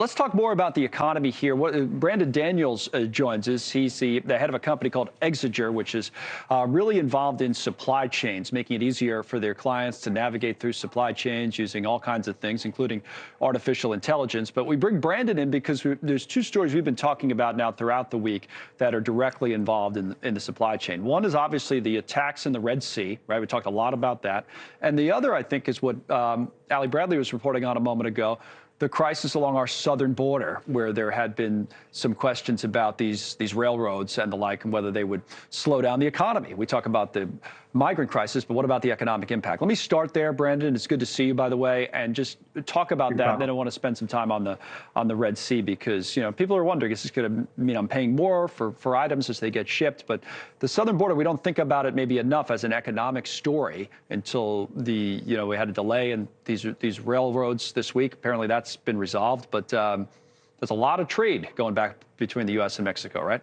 Let's talk more about the economy here. Brandon Daniels joins us. He's the head of a company called Exiger, which is really involved in supply chains, making it easier for their clients to navigate through supply chains using all kinds of things, including artificial intelligence. But we bring Brandon in because there's two stories we've been talking about now throughout the week that are directly involved in the supply chain. One is obviously the attacks in the Red Sea, right? We talked a lot about that. And the other, I think, is what Ali Bradley was reporting on a moment ago, the crisis along our southern border, where there had been some questions about these railroads and the like, and whether they would slow down the economy. We talk about the migrant crisis, but what about the economic impact? Let me start there, Brandon. It's good to see you, by the way, and just talk about that. And then I want to spend some time on the Red Sea, because people are wondering, is this going to mean I'm paying more for items as they get shipped? But the southern border, we don't think about it maybe enough as an economic story until we had a delay in these railroads this week. Apparently that's been resolved, but there's a lot of trade going back between the U.S. and Mexico, right?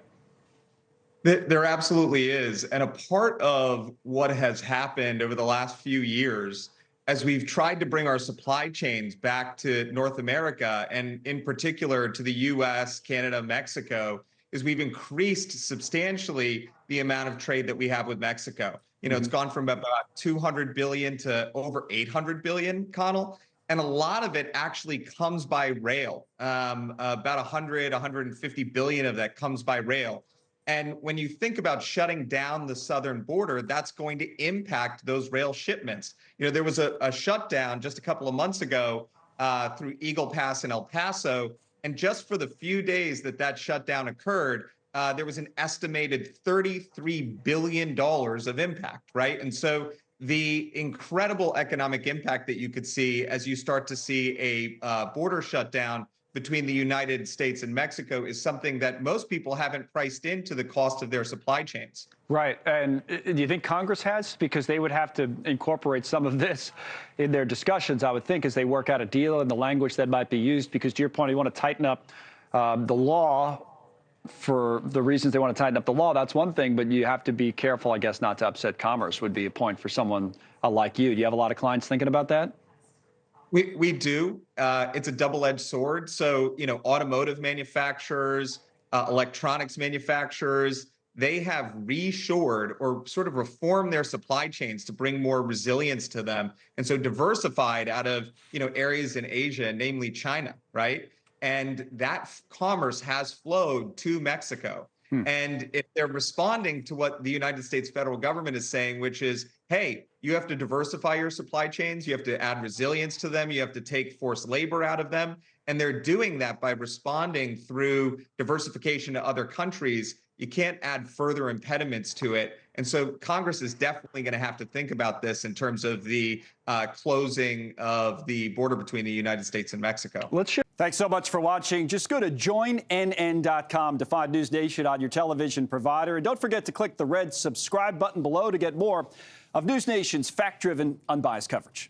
There absolutely is. And a part of what has happened over the last few years, as we've tried to bring our supply chains back to North America, and in particular to the US, Canada, Mexico, is we've increased substantially the amount of trade that we have with Mexico. It's gone from about 200 billion to over 800 billion, Connell. And a lot of it actually comes by rail. About 150 billion of that comes by rail. And when you think about shutting down the southern border, that's going to impact those rail shipments. There was a shutdown just a couple of months ago through Eagle Pass in El Paso. And just for the few days that shutdown occurred, there was an estimated $33 billion of impact, right? And so the incredible economic impact that you could see as you start to see a border shutdown between the United States and Mexico is something that most people haven't priced into the cost of their supply chains. Right. And do you think Congress has? Because they would have to incorporate some of this in their discussions, I would think, as they work out a deal and the language that might be used. Because to your point, you want to tighten up the law for the reasons they want to tighten up the law. That's one thing, but you have to be careful, I guess, not to upset commerce would be a point for someone like you. Do you have a lot of clients thinking about that? We do. It's a double-edged sword. So, automotive manufacturers, electronics manufacturers, they have reshored or sort of reformed their supply chains to bring more resilience to them. And so diversified out of, areas in Asia, namely China, right? And that commerce has flowed to Mexico. And if they're responding to what the United States federal government is saying, which is, hey, you have to diversify your supply chains, you have to add resilience to them, you have to take forced labor out of them, and they're doing that by responding through diversification to other countries, you can't add further impediments to it. And so Congress is definitely going to have to think about this in terms of the closing of the border between the United States and Mexico. Thanks so much for watching. Just go to joinnn.com to find NewsNation on your television provider. And don't forget to click the red subscribe button below to get more of NewsNation's fact-driven, unbiased coverage.